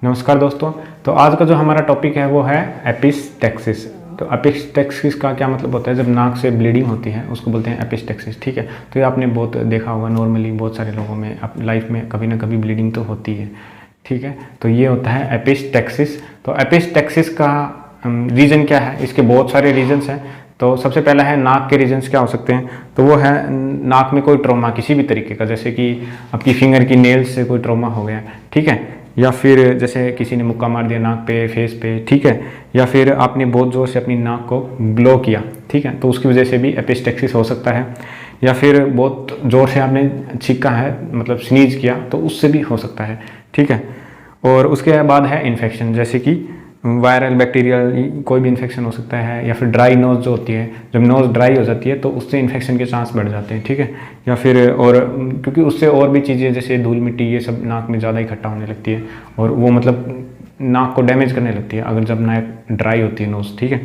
नमस्कार दोस्तों। तो आज का जो हमारा टॉपिक है वो है एपिस्टेक्सिस। तो एपिस्टेक्सिस का क्या मतलब होता है? जब नाक से ब्लीडिंग होती है उसको बोलते हैं एपिस्टेक्सिस। ठीक है, तो ये आपने बहुत देखा होगा, नॉर्मली बहुत सारे लोगों में लाइफ में कभी ना कभी ब्लीडिंग तो होती है। ठीक है, तो ये होता है एपिस्टेक्सिस। तो एपिस्टेक्सिस का रीज़न क्या है? इसके बहुत सारे रीजन्स हैं। तो सबसे पहला है नाक के रीजन्स क्या हो सकते हैं। तो वो है नाक में कोई ट्रॉमा किसी भी तरीके का, जैसे कि आपकी फिंगर की नेल्स से कोई ट्रॉमा हो गया, ठीक है, या फिर जैसे किसी ने मुक्का मार दिया नाक पे, फेस पे, ठीक है, या फिर आपने बहुत ज़ोर से अपनी नाक को ब्लो किया, ठीक है, तो उसकी वजह से भी एपिस्टेक्सिस हो सकता है। या फिर बहुत ज़ोर से आपने छींका है, मतलब स्नीज किया, तो उससे भी हो सकता है। ठीक है, और उसके बाद है इन्फेक्शन, जैसे कि वायरल, बैक्टीरियल, कोई भी इन्फेक्शन हो सकता है। या फिर ड्राई नोज़ जो होती है, जब नोज़ ड्राई हो जाती है तो उससे इन्फेक्शन के चांस बढ़ जाते हैं। ठीक है, या फिर और क्योंकि उससे और भी चीज़ें जैसे धूल मिट्टी ये सब नाक में ज़्यादा इकट्ठा होने लगती है और वो मतलब नाक को डैमेज करने लगती है अगर जब नाक ड्राई होती है नोज़। ठीक है,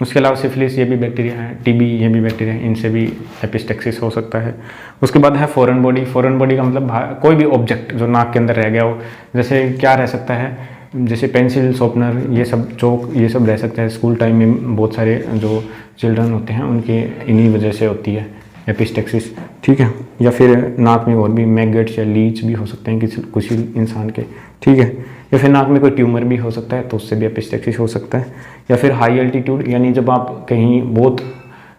उसके अलावा सिफिलिस, ये भी बैक्टीरिया है, टीबी, ये भी बैक्टीरिया है, इनसे भी एपिस्टेक्सिस हो सकता है। उसके बाद है फॉरेन बॉडी। फॉरेन बॉडी का मतलब कोई भी ऑब्जेक्ट जो नाक के अंदर रह गया हो, जैसे क्या रह सकता है, जैसे पेंसिल, शॉर्पनर, ये सब, चौक, ये सब रह सकता है। स्कूल टाइम में बहुत सारे जो चिल्ड्रन होते हैं उनके इन्हीं वजह से होती है एपिस्टेक्सिस। ठीक है, या फिर नाक में और भी मैगट्स या लीच भी हो सकते हैं किसी कुछ इंसान के। ठीक है, या फिर नाक में कोई ट्यूमर भी हो सकता है तो उससे भी एपिस्टेक्सिस हो सकता है। या फिर हाई एल्टीट्यूड, यानी जब आप कहीं बहुत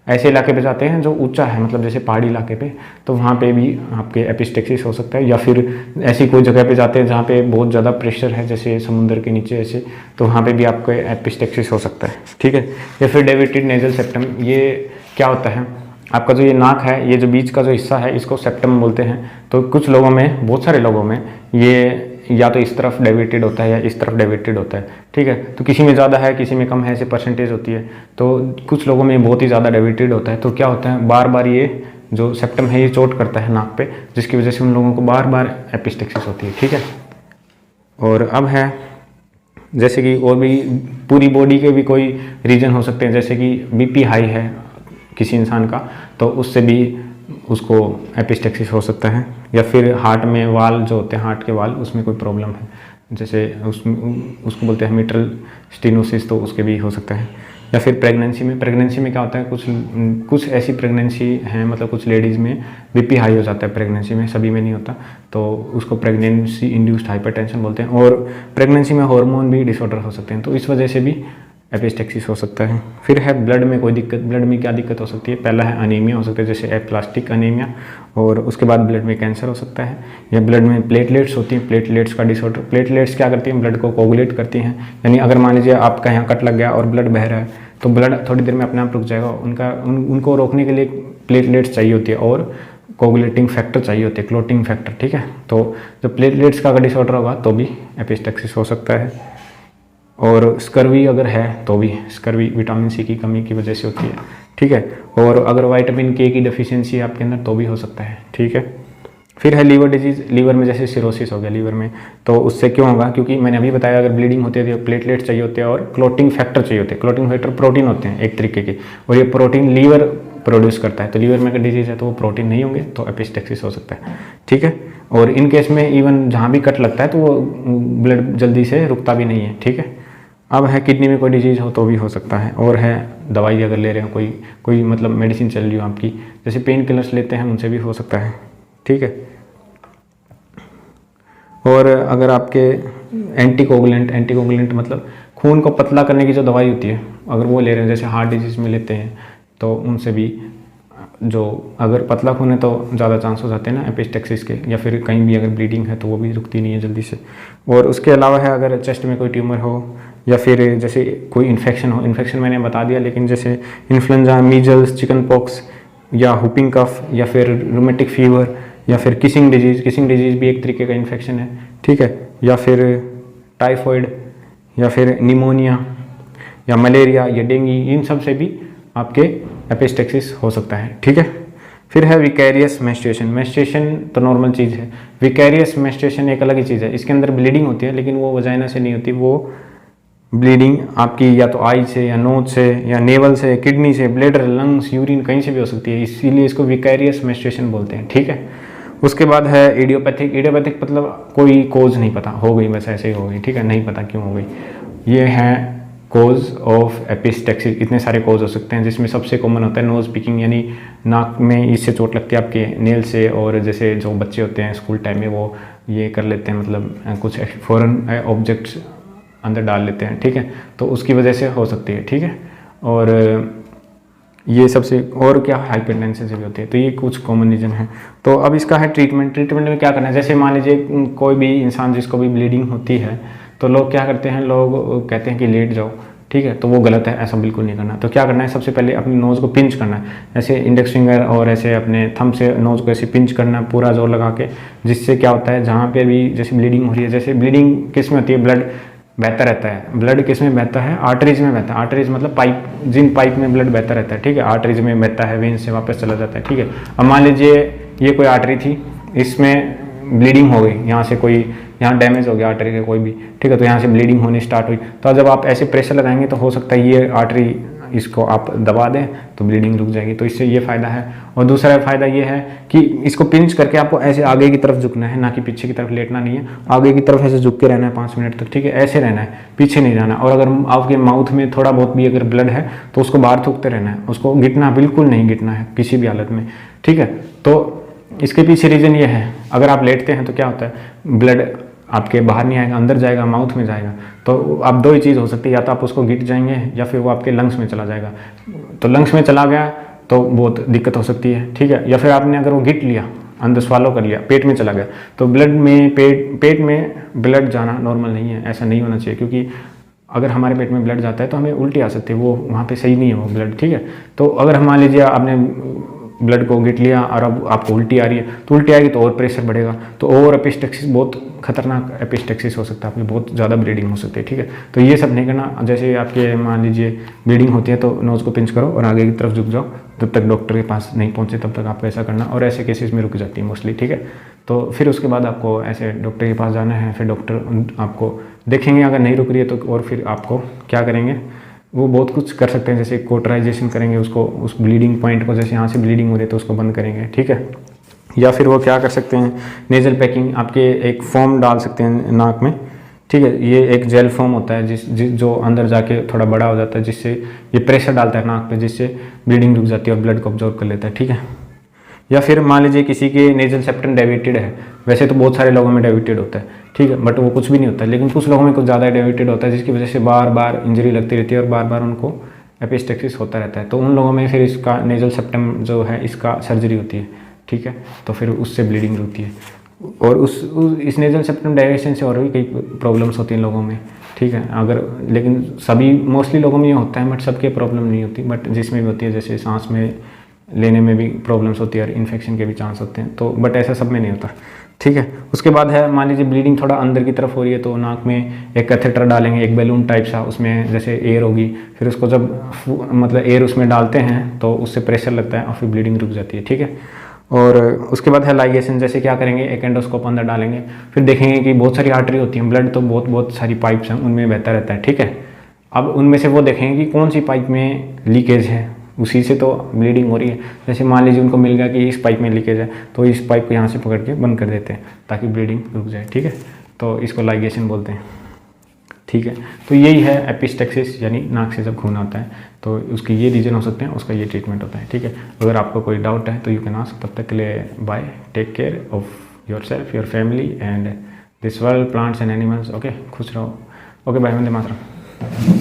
ऐसे इलाके पे जाते हैं जो ऊंचा है, मतलब जैसे पहाड़ी इलाके पे, तो वहाँ पे भी आपके एपिस्टेक्सिस हो सकता है। या फिर ऐसी कोई जगह पे जाते हैं जहाँ पे बहुत ज़्यादा प्रेशर है, जैसे समुद्र के नीचे ऐसे, तो वहाँ पे भी आपको एपिस्टेक्सिस हो सकता है। ठीक है, या फिर डेविटेड नेजल सेप्टम। ये क्या होता है? आपका जो ये नाक है, ये जो बीच का जो हिस्सा है, इसको सेप्टम बोलते हैं। तो कुछ लोगों में, बहुत सारे लोगों में, ये या तो इस तरफ डेविटेड होता है या इस तरफ डेविटेड होता है। ठीक है, तो किसी में ज़्यादा है, किसी में कम है, ऐसे परसेंटेज होती है। तो कुछ लोगों में बहुत ही ज़्यादा डेविटेड होता है। तो क्या होता है, बार बार ये जो सेप्टम है ये चोट करता है नाक पे, जिसकी वजह से उन लोगों को बार बार एपिस्टेक्सिस होती है। ठीक है, और अब है जैसे कि और भी पूरी बॉडी के भी कोई रीजन हो सकते हैं, जैसे कि बीपी हाई है किसी इंसान का, तो उससे भी उसको एपिस्टेक्सिस हो सकता है। या फिर हार्ट में वाल जो होते हैं, हार्ट के वाल, उसमें कोई प्रॉब्लम है, जैसे उसको बोलते हैं मिट्रल स्टेनोसिस, तो उसके भी हो सकता है। या फिर प्रेगनेंसी में क्या होता है, कुछ ऐसी प्रेगनेंसी हैं, मतलब कुछ लेडीज़ में बीपी हाई हो जाता है प्रेगनेंसी में, सभी में नहीं होता, तो उसको प्रेगनेंसी इंड्यूस्ड हाइपरटेंशन बोलते हैं। और प्रेगनेंसी में हार्मोन भी डिसऑर्डर हो सकते हैं, तो इस वजह से भी एपिस्टेक्सिस हो सकता है। फिर है ब्लड में कोई दिक्कत। ब्लड में क्या दिक्कत हो सकती है? पहला है अनीमिया हो सकता है, जैसे एप्लास्टिक अनीमिया, और उसके बाद ब्लड में कैंसर हो सकता है। या ब्लड में प्लेटलेट्स होती हैं, प्लेटलेट्स का डिसऑर्डर। प्लेटलेट्स क्या करती हैं? ब्लड को कोगुलेट करती हैं, यानी अगर मान लीजिए आपका यहाँ कट लग गया और ब्लड बह रहा है, तो ब्लड थोड़ी देर में अपने आप रुक जाएगा। उनको रोकने के लिए प्लेटलेट्स चाहिए होती है और कोगुलेटिंग फैक्टर चाहिए होती है, क्लोटिंग फैक्टर। ठीक है, तो जब प्लेटलेट्स का अगर डिसऑर्डर होगा तो भी एपिस्टेक्सिस हो सकता है। और स्कर्वी अगर है तो भी, स्कर्वी विटामिन सी की कमी की वजह से होती है। ठीक है, और अगर विटामिन के की डेफिशिएंसी है आपके अंदर तो भी हो सकता है। ठीक है, फिर है लीवर डिजीज़। लीवर में जैसे सिरोसिस हो गया लीवर में, तो उससे क्यों होगा? क्योंकि मैंने अभी बताया, अगर ब्लीडिंग होती है तो प्लेटलेट्स चाहिए होते हैं और क्लोटिंग फैक्टर चाहिए होते हैं। क्लोटिंग फैक्टर प्रोटीन होते हैं एक तरीके के, और ये प्रोटीन लीवर प्रोड्यूस करता है। तो लीवर में अगर डिजीज़ है तो वो प्रोटीन नहीं होंगे, तो एपिस्टेक्सिस हो सकता है। ठीक है, और इन केस में इवन जहाँ भी कट लगता है तो वो ब्लड जल्दी से रुकता भी नहीं है। ठीक है, अब है किडनी में कोई डिजीज़ हो तो भी हो सकता है। और है दवाई अगर ले रहे हो, कोई मतलब मेडिसिन चल रही हो आपकी, जैसे पेन किलर्स लेते हैं, उनसे भी हो सकता है। ठीक है, और अगर आपके एंटीकोगुलेंट मतलब खून को पतला करने की जो दवाई होती है, अगर वो ले रहे हैं, जैसे हार्ट डिजीज़ में लेते हैं, तो उनसे भी जो अगर पतला खून है तो ज़्यादा चांस हो जाते हैं ना एपिस्टेक्सिस के। या फिर कहीं भी अगर ब्लीडिंग है तो वो भी रुकती नहीं है जल्दी से। और उसके अलावा है अगर चेस्ट में कोई ट्यूमर हो, या फिर जैसे कोई इन्फेक्शन हो। इन्फेक्शन मैंने बता दिया, लेकिन जैसे इन्फ्लुएंजा, मीजल्स, चिकन पॉक्स, या हुपिंग कफ, या फिर रूमेटिक फीवर, या फिर किसिंग डिजीज़ भी एक तरीके का इन्फेक्शन है। ठीक है, या फिर टाइफॉइड, या फिर निमोनिया, या मलेरिया, या डेंगू, इन सब से भी आपके एपिस्टेक्सिस हो सकता है। ठीक है, फिर है विकैरियस मेंस्ट्रुएशन तो नॉर्मल चीज़ है। विकैरियस मेंस्ट्रुएशन एक अलग ही चीज़ है। इसके अंदर ब्लीडिंग होती है, लेकिन वो वजाइना से नहीं होती। वो ब्लीडिंग आपकी या तो आई से, या नोज से, या नेवल से, किडनी से, ब्लैडर, लंग्स, यूरिन, कहीं से भी हो सकती है, इसीलिए इसको विकैरियस मेंस्ट्रुएशन बोलते हैं। ठीक है, उसके बाद है इडियोपैथिक। इडियोपैथिक मतलब कोई कोज नहीं पता, हो गई बस ऐसे ही हो गई, ठीक है, नहीं पता क्यों हो गई। ये है कोज ऑफ एपिस्टेक्सिस। इतने सारे कोज हो सकते हैं, जिसमें सबसे कॉमन होता है नोज़ पिकिंग, यानी नाक में इससे चोट लगती है आपके नेल से, और जैसे जो बच्चे होते हैं स्कूल टाइम में वो ये कर लेते हैं, मतलब कुछ फॉरेन ऑब्जेक्ट्स अंदर डाल लेते हैं, ठीक है, तो उसकी वजह से हो सकती है, ठीक है। और ये सबसे, और क्या, हाइपरटेंशन से भी होती है। तो ये कुछ कॉमन रीजन है। तो अब इसका है ट्रीटमेंट। ट्रीटमेंट में क्या करना है, जैसे मान लीजिए कोई भी इंसान जिसको भी ब्लीडिंग होती है, तो लोग क्या करते हैं, लोग कहते हैं कि लेट जाओ, ठीक है, तो वो गलत है, ऐसा बिल्कुल नहीं करना। तो क्या करना है, सबसे पहले अपनी नोज़ को पिंच करना है, ऐसे इंडेक्स फिंगर और ऐसे अपने थंब से नोज़ को ऐसे पिंच करना है पूरा जोर लगा के, जिससे क्या होता है, जहाँ पे भी जैसे ब्लीडिंग हो रही है, जैसे ब्लीडिंग किस में होती है, ब्लड बहता रहता है। ब्लड किस में बहता है, आर्टरीज में बहता है। आर्टरीज मतलब पाइप, जिन पाइप में ब्लड बहता रहता है, ठीक है, आर्टरीज में बहता है, वेन से वापस चला जाता है, ठीक है। अब मान लीजिए ये कोई आर्टरी थी, इसमें ब्लीडिंग हो गई, यहाँ से कोई, यहाँ डैमेज हो गया आर्टरी का कोई भी, ठीक है, तो यहाँ से ब्लीडिंग होनी स्टार्ट हुई। तो जब आप ऐसे प्रेशर लगाएंगे तो हो सकता है ये आर्टरी, इसको आप दबा दें तो ब्लीडिंग रुक जाएगी। तो इससे ये फ़ायदा है। और दूसरा फ़ायदा ये है कि इसको पिंच करके आपको ऐसे आगे की तरफ झुकना है, ना कि पीछे की तरफ लेटना नहीं है, आगे की तरफ ऐसे झुक के रहना है 5 मिनट तक, ठीक है, ऐसे रहना है, पीछे नहीं जाना। और अगर आपके माउथ में थोड़ा बहुत भी अगर ब्लड है तो उसको बाहर थूकते रहना है, उसको गिटना बिल्कुल नहीं गिटना है किसी भी हालत में, ठीक है। तो इसके पीछे रीज़न ये है, अगर आप लेटते हैं तो क्या होता है, ब्लड आपके बाहर नहीं आएगा, अंदर जाएगा, माउथ में जाएगा। तो आप दो ही चीज़ हो सकती है, या तो आप उसको गिट जाएंगे या फिर वो आपके लंग्स में चला जाएगा। तो लंग्स में चला गया तो बहुत दिक्कत हो सकती है, ठीक है। या फिर आपने अगर वो गिट लिया, अंदर स्वालो कर लिया, पेट में चला गया, तो ब्लड में पेट में ब्लड जाना नॉर्मल नहीं है, ऐसा नहीं होना चाहिए। क्योंकि अगर हमारे पेट में ब्लड जाता है तो हमें उल्टी आ सकती है, वो वहाँ पे सही नहीं है वो ब्लड, ठीक है। तो अगर हम मान लीजिए आपने ब्लड को गिट लिया और अब आपको उल्टी आ रही है, तो उल्टी आएगी तो और प्रेशर बढ़ेगा, तो ओवर एपिस्टेक्सिस, बहुत खतरनाक एपिस्टेक्सिस हो सकता है, आपकी बहुत ज़्यादा ब्लीडिंग हो सकती है, ठीक है। तो ये सब नहीं करना। जैसे आपके मान लीजिए ब्लीडिंग होती है तो नोज़ को पिंच करो और आगे की तरफ झुक जाओ, जब तक डॉक्टर के पास नहीं पहुँचे तब तक आपको ऐसा करना। और ऐसे केसेस में रुक जाती है मोस्टली, ठीक है। तो फिर उसके बाद आपको ऐसे डॉक्टर के पास जाना है, फिर डॉक्टर आपको देखेंगे, अगर नहीं रुक रही है तो और फिर आपको क्या करेंगे, वो बहुत कुछ कर सकते हैं, जैसे कोटराइजेशन करेंगे उसको, उस ब्लीडिंग पॉइंट को, जैसे यहाँ से ब्लीडिंग हो रही है तो उसको बंद करेंगे, ठीक है। या फिर वो क्या कर सकते हैं, नेजल पैकिंग, आपके एक फोम डाल सकते हैं नाक में, ठीक है। ये एक जेल फोम होता है जो अंदर जाके थोड़ा बड़ा हो जाता है, जिससे ये प्रेशर डालता है नाक पे, जिससे ब्लीडिंग रुक जाती है और ब्लड को ऑब्जॉर्व कर लेता है, ठीक है। या फिर मान लीजिए किसी के नेजल सेप्टम डेविएटेड है, वैसे तो बहुत सारे लोगों में डेविएटेड होता है, ठीक है, बट वो कुछ भी नहीं होता है, लेकिन कुछ लोगों में कुछ ज़्यादा डेविएटेड होता है, जिसकी वजह से बार बार इंजरी लगती रहती है और बार बार उनको एपिस्टेक्सिस होता रहता है। तो उन लोगों में फिर इसका नेजल सेप्टम जो है इसका सर्जरी होती है, ठीक है, तो फिर उससे ब्लीडिंग रुकती है। और इस नेजल सेप्टम डायलेशन से और भी कई प्रॉब्लम्स होती हैं लोगों में, ठीक है। अगर लेकिन सभी मोस्टली लोगों में ये होता है, बट सबके प्रॉब्लम नहीं होती, बट जिसमें भी होती है, जैसे सांस में लेने में भी प्रॉब्लम्स होती है और इन्फेक्शन के भी चांस होते हैं, तो बट ऐसा सब में नहीं होता, ठीक है। उसके बाद है, मान लीजिए ब्लीडिंग थोड़ा अंदर की तरफ हो रही है, तो नाक में एक कैथेटर डालेंगे, एक बैलून टाइप सा, उसमें जैसे एयर होगी, फिर उसको जब मतलब एयर उसमें डालते हैं तो उससे प्रेशर लगता है और फिर ब्लीडिंग रुक जाती है, ठीक है। और उसके बाद है लाइगेशन, जैसे क्या करेंगे, एक एंडोस्कोप अंदर डालेंगे, फिर देखेंगे कि बहुत सारी आर्टरी होती हैं, ब्लड तो बहुत सारी पाइप्स हैं, उनमें बहता रहता है, ठीक है। अब उनमें से वो देखेंगे कि कौन सी पाइप में लीकेज है, उसी से तो ब्लीडिंग हो रही है। जैसे मान लीजिए उनको मिल गया कि इस पाइप में लीकेज है, तो इस पाइप को यहाँ से पकड़ के बंद कर देते हैं ताकि ब्लीडिंग रुक जाए, ठीक है। तो इसको लाइगेशन बोलते हैं, ठीक है। तो यही है एपिस्टेक्सिस, यानी नाक से जब खून आता है तो उसकी ये रीजन हो सकते हैं, उसका ये ट्रीटमेंट होता है, ठीक है। अगर आपको कोई डाउट है तो यू कैन आस्क। तब तक के लिए bye, take care of yourself, your family and this world, plants and animals. Okay, खुश रहो। ओके बाय, वंदे मातरम।